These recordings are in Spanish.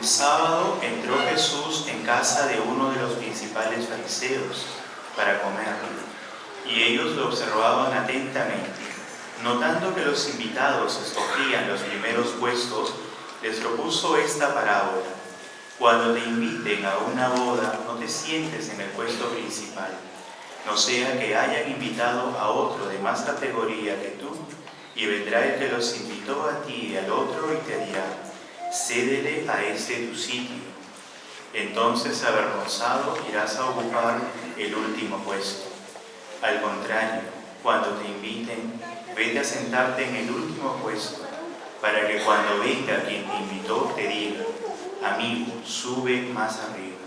sábado entró Jesús en casa de uno de los principales fariseos para comer, y ellos lo observaban atentamente. Notando que los invitados escogían los primeros puestos, les propuso esta parábola: cuando te inviten a una boda, no te sientes en el puesto principal, no sea que hayan invitado a otro de más categoría que tú, y vendrá el que los invitó a ti y al otro y te dirá: cédele a este tu sitio. Entonces, avergonzado, irás a ocupar el último puesto. Al contrario, cuando te inviten, vete a sentarte en el último puesto, para que cuando venga quien te invitó te diga: amigo, sube más arriba.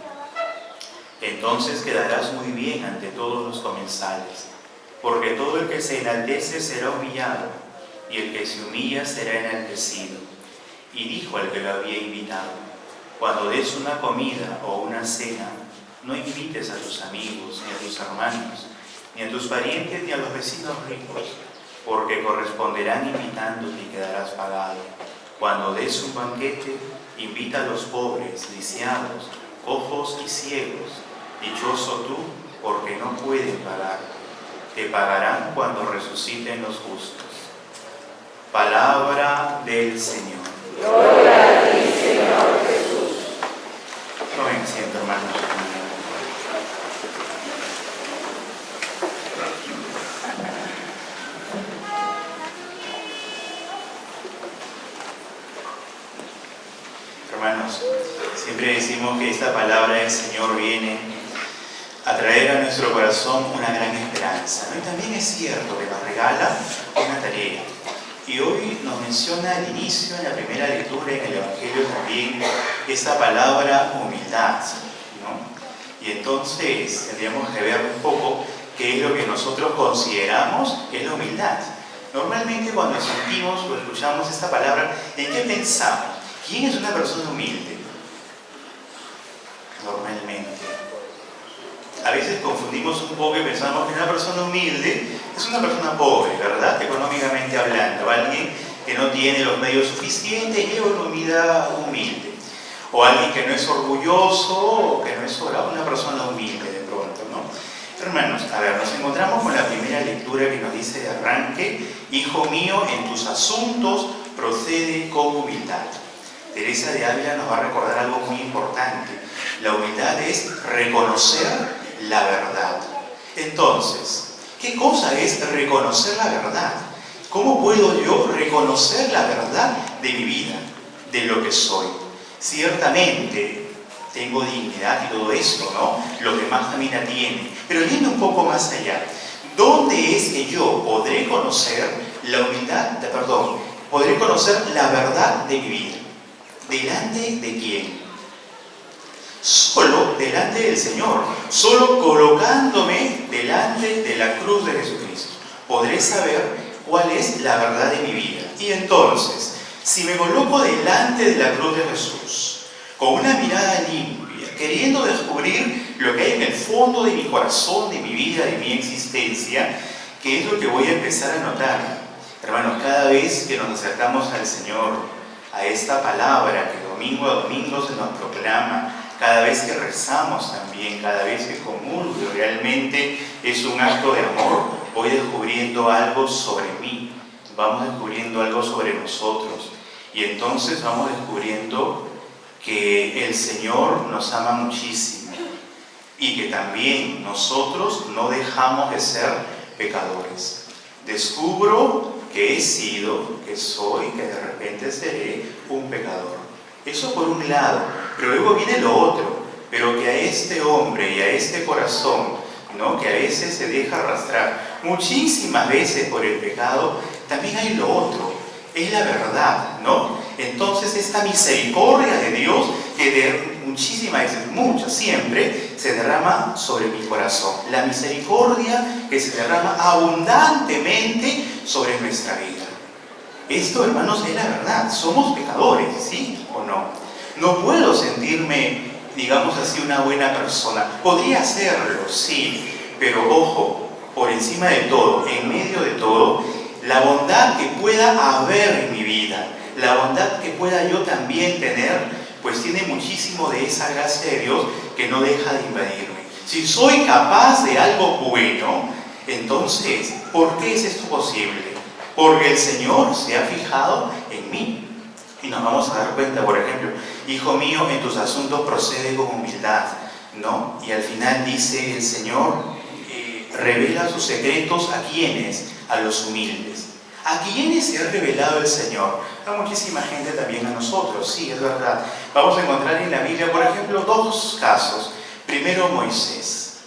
Entonces quedarás muy bien ante todos los comensales, porque todo el que se enaltece será humillado, y el que se humilla será enaltecido. Y dijo al que lo había invitado: cuando des una comida o una cena, no invites a tus amigos, ni a tus hermanos, ni a tus parientes, ni a los vecinos ricos, porque corresponderán invitándote y quedarás pagado. Cuando des un banquete, invita a los pobres, lisiados, cojos y ciegos. Dichoso tú, porque no pueden pagar. Te pagarán cuando resuciten los justos. Palabra del Señor. Gloria a ti, Señor Jesús. Tomen asiento, hermanos. Hermanos, siempre decimos que esta palabra del Señor viene a traer a nuestro corazón una gran esperanza, ¿no? Y también es cierto que nos regala una tarea. Y hoy nos menciona al inicio, en la primera lectura en el Evangelio también, esta palabra humildad, ¿no? Y entonces tendríamos que ver un poco qué es lo que nosotros consideramos es la humildad. Normalmente cuando sentimos o escuchamos esta palabra, ¿en qué pensamos? ¿Quién es una persona humilde? Normalmente. A veces confundimos un poco y pensamos que una persona humilde es una persona pobre, ¿verdad? Económicamente hablando, alguien que no tiene los medios suficientes y lleva una vida humilde. O alguien que no es orgulloso o que no es sobrado, una persona humilde de pronto, ¿no? Hermanos, a ver, nos encontramos con la primera lectura que nos dice de arranque: hijo mío, en tus asuntos procede con humildad. Teresa de Ávila nos va a recordar algo muy importante. La humildad es reconocer la verdad. Entonces, ¿qué cosa es reconocer la verdad? ¿Cómo puedo yo reconocer la verdad de mi vida, de lo que soy? Ciertamente tengo dignidad y todo esto, ¿no? Los demás también la tienen. Pero yendo un poco más allá, ¿dónde es que yo podré conocer la humildad, podré conocer la verdad de mi vida? ¿Delante de quién? Solo delante del Señor, solo colocándome delante de la cruz de Jesucristo, podré saber cuál es la verdad de mi vida. Y entonces, si me coloco delante de la cruz de Jesús, con una mirada limpia, queriendo descubrir lo que hay en el fondo de mi corazón, de mi vida, de mi existencia, ¿qué es lo que voy a empezar a notar? Hermanos, cada vez que nos acercamos al Señor, a esta palabra que domingo a domingo se nos proclama, cada vez que rezamos también, cada vez que comulgo, realmente es un acto de amor. Voy descubriendo algo sobre mí, vamos descubriendo algo sobre nosotros, y entonces vamos descubriendo que el Señor nos ama muchísimo y que también nosotros no dejamos de ser pecadores. Descubro que he sido, que soy, que de repente seré un pecador. Eso por un lado, pero luego viene lo otro, pero que a este hombre y a este corazón, ¿no?, que a veces se deja arrastrar muchísimas veces por el pecado, también hay lo otro, es la verdad, ¿no? Entonces esta misericordia de Dios que muchísimas veces, muchas, siempre, se derrama sobre mi corazón. La misericordia que se derrama abundantemente sobre nuestra vida. Esto, hermanos, es la verdad. Somos pecadores, ¿sí o no? No puedo sentirme, digamos así, una buena persona. Podría hacerlo, sí, pero ojo, por encima de todo, en medio de todo, la bondad que pueda haber en mi vida, la bondad que pueda yo también tener, pues tiene muchísimo de esa gracia de Dios que no deja de invadirme. Si soy capaz de algo bueno, entonces, ¿por qué es esto posible? Porque el Señor se ha fijado en mí. Y nos vamos a dar cuenta, por ejemplo, hijo mío, en tus asuntos procede con humildad, ¿no? Y al final dice el Señor, revela sus secretos ¿a quiénes? A los humildes. ¿A quiénes se ha revelado el Señor? A muchísima gente, también a nosotros, sí, es verdad. Vamos a encontrar en la Biblia, por ejemplo, dos casos. Primero, Moisés.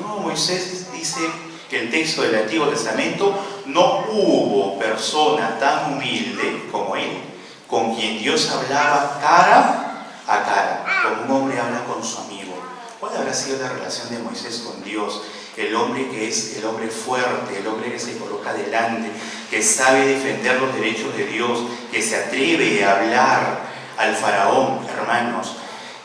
¿No? Moisés dice que el texto del Antiguo Testamento no hubo persona tan humilde como él, con quien Dios hablaba cara a cara, como un hombre habla con su amigo. ¿Cuál habrá sido la relación de Moisés con Dios? El hombre que es el hombre fuerte, el hombre que se coloca delante, que sabe defender los derechos de Dios, que se atreve a hablar al faraón, hermanos.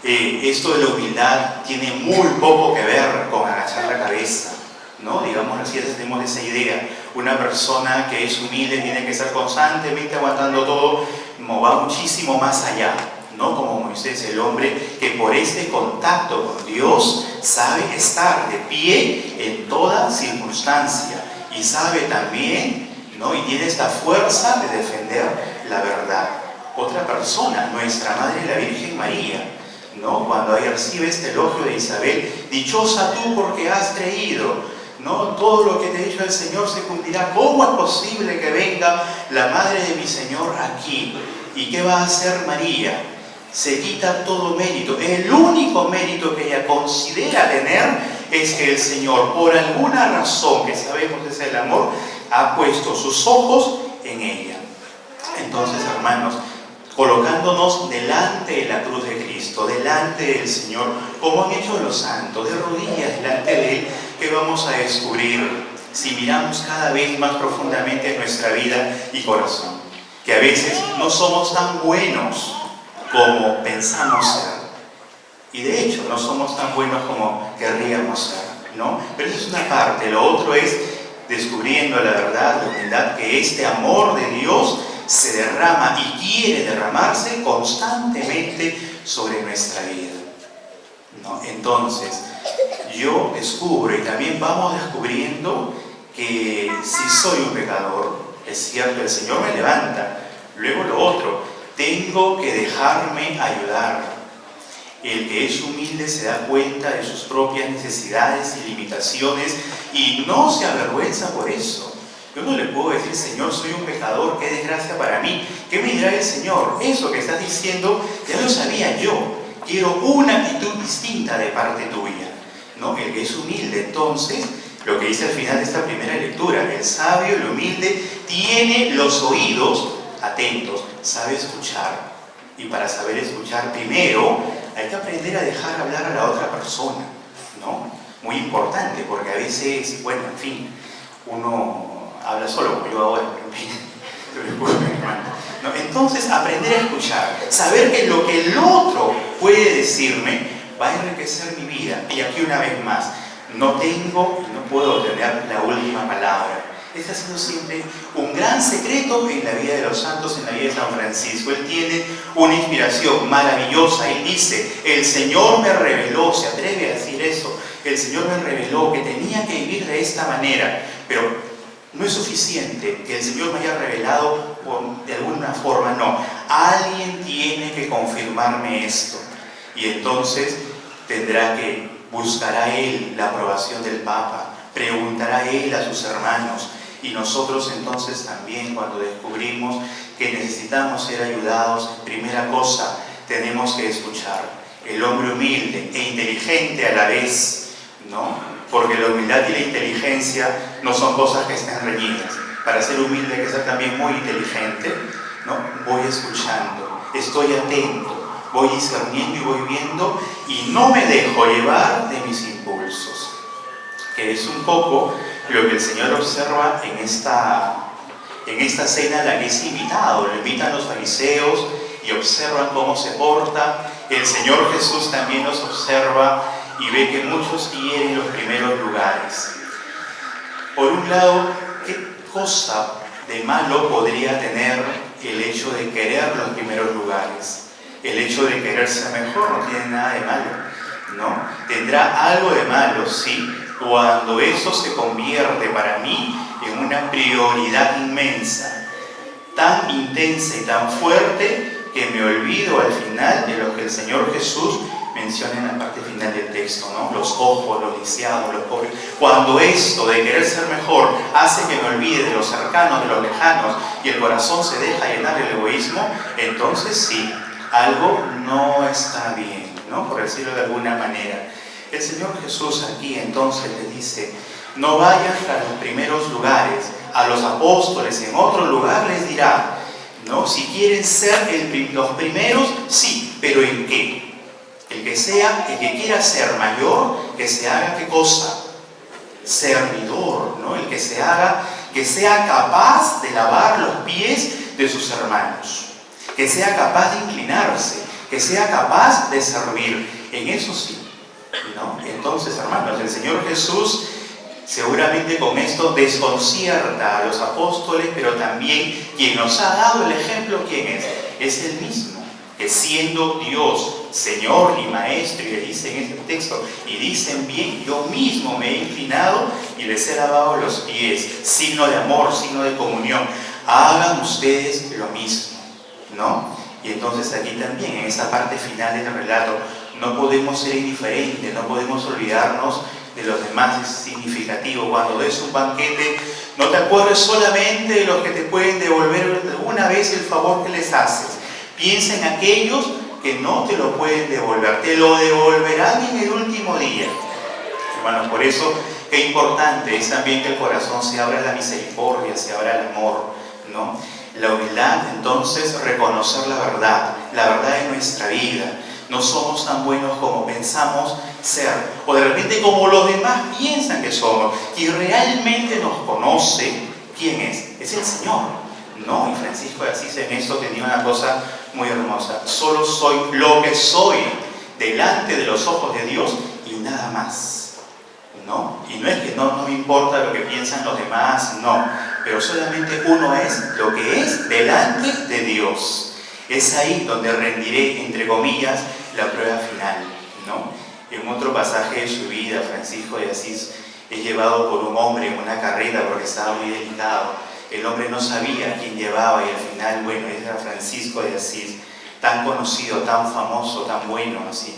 Esto de la humildad tiene muy poco que ver con agachar la cabeza, ¿no? Digamos así, tenemos esa idea. Una persona que es humilde tiene que estar constantemente aguantando todo, no, va muchísimo más allá, ¿no? Como Moisés, el hombre que por este contacto con Dios sabe estar de pie en toda circunstancia y sabe también, ¿no? Y tiene esta fuerza de defender la verdad. Otra persona, nuestra Madre la Virgen María, ¿no? Cuando ahí recibe este elogio de Isabel, dichosa tú porque has creído, ¿no? Todo lo que te ha dicho el Señor se cumplirá. ¿Cómo es posible que venga la Madre de mi Señor aquí? ¿Y qué va a hacer María? Se quita todo mérito. El único mérito que ella considera tener es que el Señor, por alguna razón que sabemos es el amor, ha puesto sus ojos en ella. Entonces, hermanos, colocándonos delante de la cruz de Cristo, delante del Señor, como han hecho los santos, de rodillas delante de Él, que vamos a descubrir si miramos cada vez más profundamente en nuestra vida y corazón, que a veces no somos tan buenos como pensamos ser, y de hecho no somos tan buenos como querríamos ser, ¿no? Pero eso es una parte. Lo otro es descubriendo la verdad, la humildad, que este amor de Dios se derrama y quiere derramarse constantemente sobre nuestra vida, ¿no? Entonces, yo descubro y también vamos descubriendo que si soy un pecador, es cierto, el Señor me levanta. Luego lo otro, tengo que dejarme ayudar. El que es humilde se da cuenta de sus propias necesidades y limitaciones y no se avergüenza por eso. Yo no le puedo decir, Señor, soy un pecador, qué desgracia para mí. ¿Qué me dirá el Señor? Eso que estás diciendo ya lo sabía yo. Quiero una actitud distinta de parte tuya, ¿no? El que es humilde, entonces, lo que dice al final de esta primera lectura, el sabio, el humilde, tiene los oídos atentos, sabe escuchar. Y para saber escuchar, primero hay que aprender a dejar hablar a la otra persona, ¿no? Muy importante, porque a veces, bueno, en fin, uno habla solo, como yo ahora, en fin, ¿no? Entonces, aprender a escuchar, saber que lo que el otro puede decirme va a enriquecer mi vida. Y aquí una vez más, no tengo y no puedo tener la última palabra. Este ha sido siempre un gran secreto en la vida de los santos, en la vida de San Francisco. Él tiene una inspiración maravillosa. Él dice, el Señor me reveló, se atreve a decir eso, el Señor me reveló que tenía que vivir de esta manera, pero no es suficiente que el Señor me haya revelado de alguna forma, no. Alguien tiene que confirmarme esto. Y entonces tendrá que buscar a Él la aprobación del Papa, preguntará a Él a sus hermanos. Y nosotros entonces también, cuando descubrimos que necesitamos ser ayudados, primera cosa, tenemos que escuchar. El hombre humilde e inteligente a la vez, ¿no? Porque la humildad y la inteligencia no son cosas que estén reñidas. Para ser humilde hay que ser también muy inteligente, ¿no? Voy escuchando, estoy atento, voy discerniendo y voy viendo y no me dejo llevar de mis impulsos. Que es un poco lo que el Señor observa en esta cena a la que es invitado. Lo invitan los fariseos y observan cómo se porta. El Señor Jesús también los observa y ve que muchos quieren los primeros lugares. Por un lado, ¿qué cosa de malo podría tener el hecho de querer los primeros lugares? El hecho de querer ser mejor no tiene nada de malo, ¿no? Tendrá algo de malo, sí, cuando eso se convierte para mí en una prioridad inmensa, tan intensa y tan fuerte que me olvido al final de lo que el Señor Jesús menciona en la parte final del texto, ¿no? Los ojos, los lisiados, los pobres. Cuando esto de querer ser mejor hace que me olvide de los cercanos, de los lejanos, y el corazón se deja llenar del egoísmo, entonces sí, algo no está bien, ¿no? Por decirlo de alguna manera. El Señor Jesús aquí entonces le dice: no vayan a los primeros lugares, a los apóstoles en otro lugar les dirá, ¿no? Si quieren ser los primeros, sí, pero ¿en qué? El que quiera ser mayor, que se haga ¿qué cosa? Servidor, ¿no? El que sea capaz de lavar los pies de sus hermanos, que sea capaz de inclinarse, que sea capaz de servir. En eso sí, ¿no? Entonces, hermanos, el Señor Jesús seguramente con esto desconcierta a los apóstoles, pero también quien nos ha dado el ejemplo, ¿quién es? Es el mismo, que siendo Dios, Señor y Maestro, y le dice en este texto, y dicen bien, yo mismo me he inclinado y les he lavado los pies, signo de amor, signo de comunión. Hagan ustedes lo mismo, ¿no? Y entonces aquí también, en esa parte final del relato, no podemos ser indiferentes, no podemos olvidarnos de los demás. Es significativo. Cuando des un banquete, no te acuerdes solamente de los que te pueden devolver alguna vez el favor que les haces. Piensa en aquellos que no te lo pueden devolver, te lo devolverán en el último día. Hermanos, por eso qué importante es también que el corazón se abra a la misericordia, se abra al amor, ¿no? La humildad, entonces, reconocer la verdad de nuestra vida. No somos tan buenos como pensamos ser, o de repente como los demás piensan que somos. Quien realmente nos conoce, ¿quién es? Es el Señor, ¿no? Y Francisco de Asís en esto tenía una cosa muy hermosa: solo soy lo que soy delante de los ojos de Dios y nada más, ¿no? Y no es que no me importa lo que piensan los demás, no, pero solamente uno es lo que es delante de Dios. Es ahí donde rendiré, entre comillas, la prueba final, ¿no? En otro pasaje de su vida, Francisco de Asís es llevado por un hombre en una carrera porque estaba muy delicado. El hombre no sabía a quién llevaba y al final, bueno, era Francisco de Asís, tan conocido, tan famoso, tan bueno, así.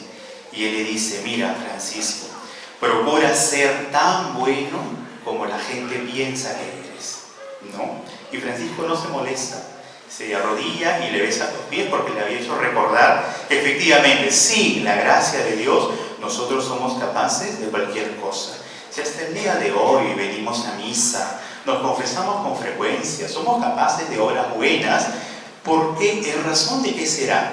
Y él le dice: mira, Francisco, procura ser tan bueno como la gente piensa que eres, ¿no? Y Francisco no se molesta. Se arrodilla y le besa los pies porque le había hecho recordar que efectivamente, sin la gracia de Dios, nosotros somos capaces de cualquier cosa. Si hasta el día de hoy venimos a misa, nos confesamos con frecuencia, somos capaces de obras buenas, ¿por qué? ¿En razón de qué será?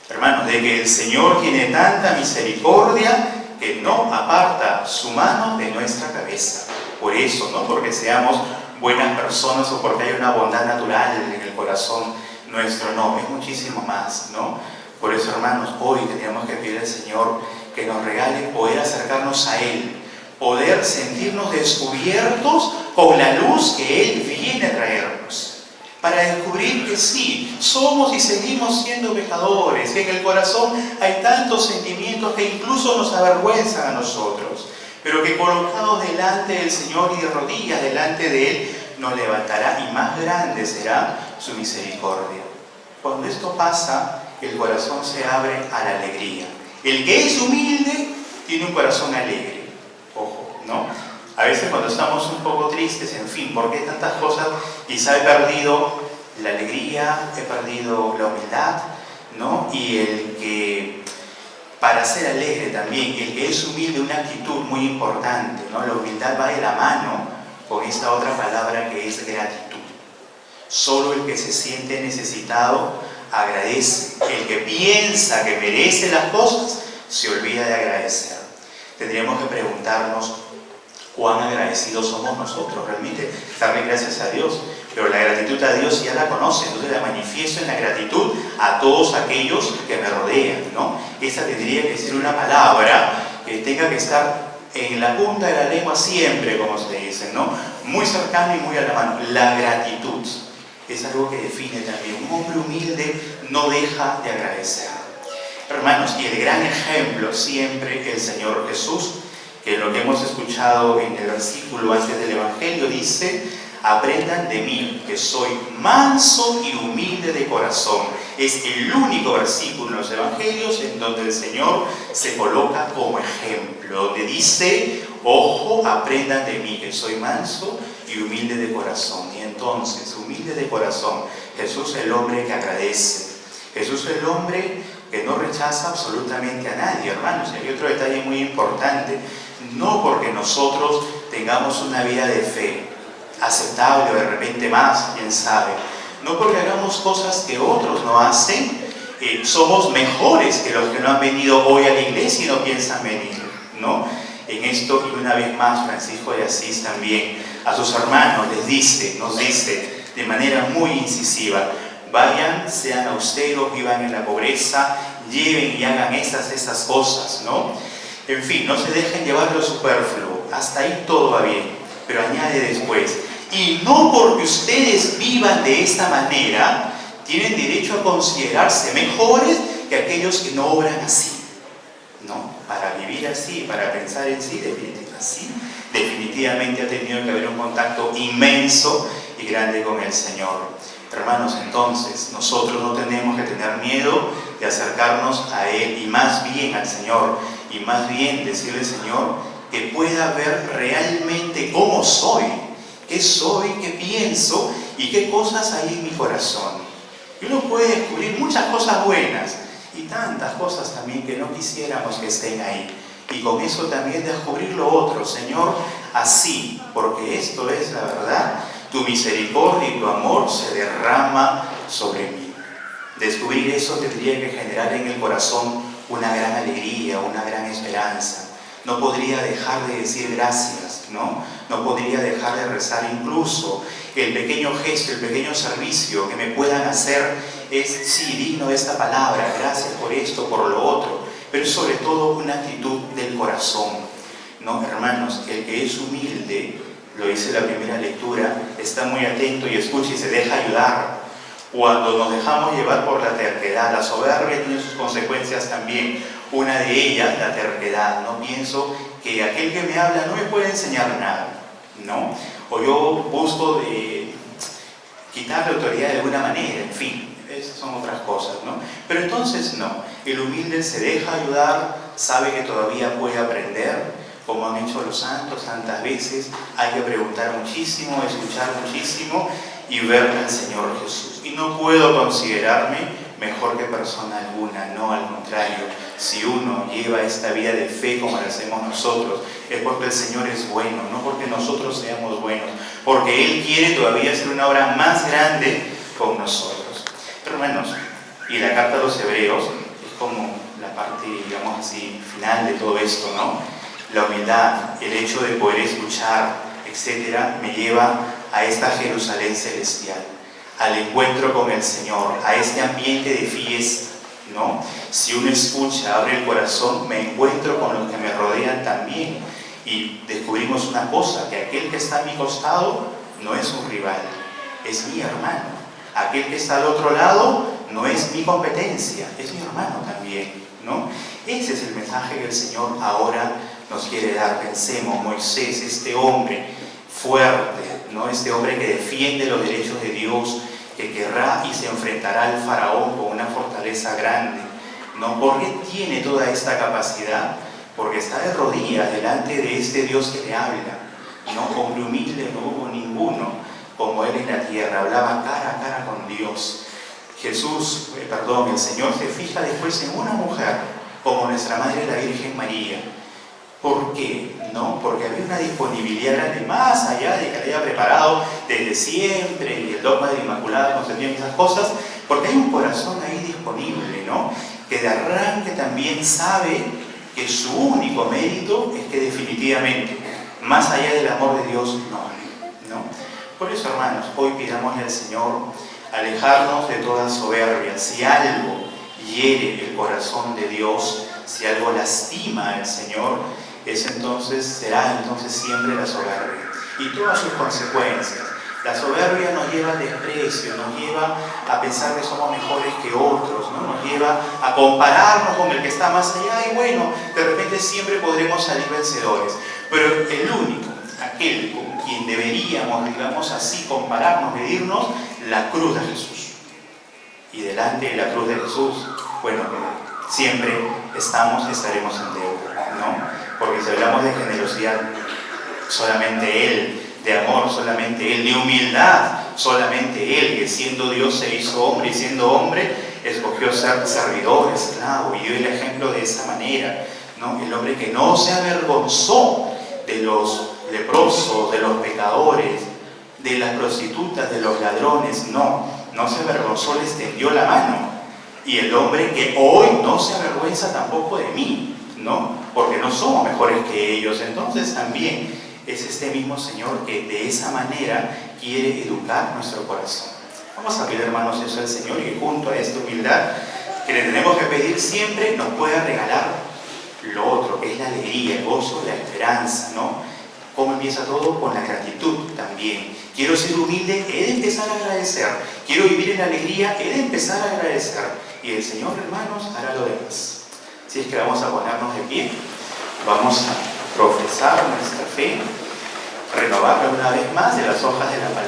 Hermanos, de que el Señor tiene tanta misericordia que no aparta su mano de nuestra cabeza. Por eso, no porque seamos buenas personas o porque hay una bondad natural en el corazón nuestro, no, es muchísimo más, ¿no? Por eso, hermanos, hoy tenemos que pedir al Señor que nos regale poder acercarnos a Él, poder sentirnos descubiertos con la luz que Él viene a traernos, para descubrir que sí, somos y seguimos siendo pecadores, que en el corazón hay tantos sentimientos que incluso nos avergüenzan a nosotros, pero que colocados delante del Señor y de rodillas delante de Él, nos levantará y más grande será su misericordia. Cuando esto pasa, el corazón se abre a la alegría. El que es humilde tiene un corazón alegre. Ojo, ¿no? A veces cuando estamos un poco tristes, en fin, ¿por qué tantas cosas? Quizá he perdido la alegría, he perdido la humildad, ¿no? Y el que, para ser alegre también, el que es humilde, una actitud muy importante, ¿no? La humildad va de la mano con esta otra palabra que es gratitud. Solo el que se siente necesitado agradece. El que piensa que merece las cosas se olvida de agradecer. Tendríamos que preguntarnos cuán agradecidos somos nosotros, realmente darle gracias a Dios. Pero la gratitud a Dios ya la conocen, entonces la manifiesto en la gratitud a todos aquellos que me rodean, ¿no? Esa tendría que ser una palabra que tenga que estar en la punta de la lengua siempre, como se dice, ¿no? Muy cercano y muy a la mano. La gratitud es algo que define también. Un hombre humilde no deja de agradecer. Hermanos, y el gran ejemplo siempre el Señor Jesús, que lo que hemos escuchado en el versículo antes del Evangelio dice: aprendan de mí, que soy manso y humilde de corazón. Es el único versículo en los Evangelios en donde el Señor se coloca como ejemplo, donde dice: ojo, aprendan de mí, que soy manso y humilde de corazón. Y entonces, humilde de corazón, Jesús el hombre que agradece, Jesús el hombre que no rechaza absolutamente a nadie, hermanos. Y hay otro detalle muy importante: no porque nosotros tengamos una vida de fe aceptable o de repente más, quién sabe, no porque hagamos cosas que otros no hacen, somos mejores que los que no han venido hoy a la iglesia y no piensan venir, ¿no? En esto, y una vez más, Francisco de Asís también a sus hermanos nos dice de manera muy incisiva: vayan, sean austeros, vivan en la pobreza, lleven y hagan estas cosas, ¿no? En fin, no se dejen llevar lo superfluo. Hasta ahí todo va bien, pero añade después: y no porque ustedes vivan de esta manera, tienen derecho a considerarse mejores que aquellos que no obran así, ¿no? Para vivir así, para pensar en sí, definitivamente ha tenido que haber un contacto inmenso y grande con el Señor. Hermanos, entonces, nosotros no tenemos que tener miedo de acercarnos a Él, y más bien al Señor, y más bien decirle: Señor, que pueda ver realmente cómo soy, qué pienso y qué cosas hay en mi corazón. Y uno puede descubrir muchas cosas buenas y tantas cosas también que no quisiéramos que estén ahí. Y con eso también descubrir lo otro: Señor, así, porque esto es la verdad, tu misericordia y tu amor se derrama sobre mí. Descubrir eso tendría que generar en el corazón una gran alegría, una gran esperanza. No podría dejar de decir gracias, ¿no? No podría dejar de rezar. Incluso el pequeño gesto, el pequeño servicio que me puedan hacer es, sí, digno de esta palabra, gracias por esto, por lo otro, pero es sobre todo una actitud del corazón, ¿no? Hermanos, el que es humilde, lo dice la primera lectura, está muy atento y escucha y se deja ayudar. Cuando nos dejamos llevar por la terquedad, la soberbia tiene sus consecuencias también. Una de ellas, la terquedad. No pienso que aquel que me habla no me puede enseñar nada, ¿no? O yo busco de quitarle autoridad de alguna manera, en fin, esas son otras cosas, ¿no? Pero entonces no, el humilde se deja ayudar, sabe que todavía puede aprender, como han hecho los santos tantas veces. Hay que preguntar muchísimo, escuchar muchísimo y ver al Señor Jesús. Y no puedo considerarme mejor que persona alguna, no, al contrario. Si uno lleva esta vida de fe como la hacemos nosotros, es porque el Señor es bueno, no porque nosotros seamos buenos, porque Él quiere todavía hacer una obra más grande con nosotros. Hermanos, y la carta a los Hebreos es como la parte, digamos así, final de todo esto, ¿no? La humildad, el hecho de poder escuchar, etcétera, me lleva a esta Jerusalén celestial, al encuentro con el Señor, a este ambiente de fiesta, ¿no? Si uno escucha, abre el corazón, me encuentro con los que me rodean también, y descubrimos una cosa: que aquel que está a mi costado no es un rival, es mi hermano. Aquel que está al otro lado no es mi competencia, es mi hermano también, ¿no? Ese es el mensaje que el Señor ahora nos quiere dar. Pensemos: Moisés, este hombre fuerte, ¿no? Este hombre que defiende los derechos de Dios, que querrá y se enfrentará al faraón con una fortaleza grande, ¿no? ¿Por qué tiene toda esta capacidad? Porque está de rodillas delante de este Dios que le habla, ¿no? Hombre humilde no hubo ninguno como él en la tierra, hablaba cara a cara con Dios. El Señor se fija después en una mujer como nuestra Madre la Virgen María. ¿Por qué? ¿No? Porque había una disponibilidad grande, más allá de que la haya preparado desde siempre, y el dogma de la Inmaculada Concepción y esas cosas, porque hay un corazón ahí disponible, ¿no? Que de arranque también sabe que su único mérito es que definitivamente, más allá del amor de Dios, no hay, ¿no? Por eso, hermanos, hoy pidámosle al Señor alejarnos de toda soberbia. Si algo hiere el corazón de Dios, si algo lastima al Señor, será entonces siempre la soberbia y todas sus consecuencias. La soberbia nos lleva al desprecio, nos lleva a pensar que somos mejores que otros, ¿no? Nos lleva a compararnos con el que está más allá y bueno, de repente siempre podremos salir vencedores. Pero el único, aquel con quien deberíamos, digamos así, compararnos, medirnos, la cruz de Jesús. Y delante de la cruz de Jesús, bueno, siempre estaremos en deuda, ¿no? Porque si hablamos de generosidad, solamente Él, de amor, solamente Él, de humildad, solamente Él, que siendo Dios se hizo hombre y siendo hombre, escogió ser servidor, esclavo, y dio el ejemplo de esa manera, ¿no? El hombre que no se avergonzó de los leprosos, de los pecadores, de las prostitutas, de los ladrones, no se avergonzó, les tendió la mano. Y el hombre que hoy no se avergüenza tampoco de mí, ¿no? Porque no somos mejores que ellos. Entonces también es este mismo Señor que de esa manera quiere educar nuestro corazón. Vamos a pedir, hermanos, eso al Señor, y junto a esta humildad que le tenemos que pedir siempre, nos pueda regalar lo otro, que es la alegría, el gozo, la esperanza, ¿no? ¿Cómo empieza todo? Con la gratitud también. Quiero ser humilde, he de empezar a agradecer. Quiero vivir en alegría, he de empezar a agradecer. Y el Señor, hermanos, hará lo demás. Así es que vamos a ponernos de pie, vamos a profesar nuestra fe, renovarla una vez más de las hojas de la palabra.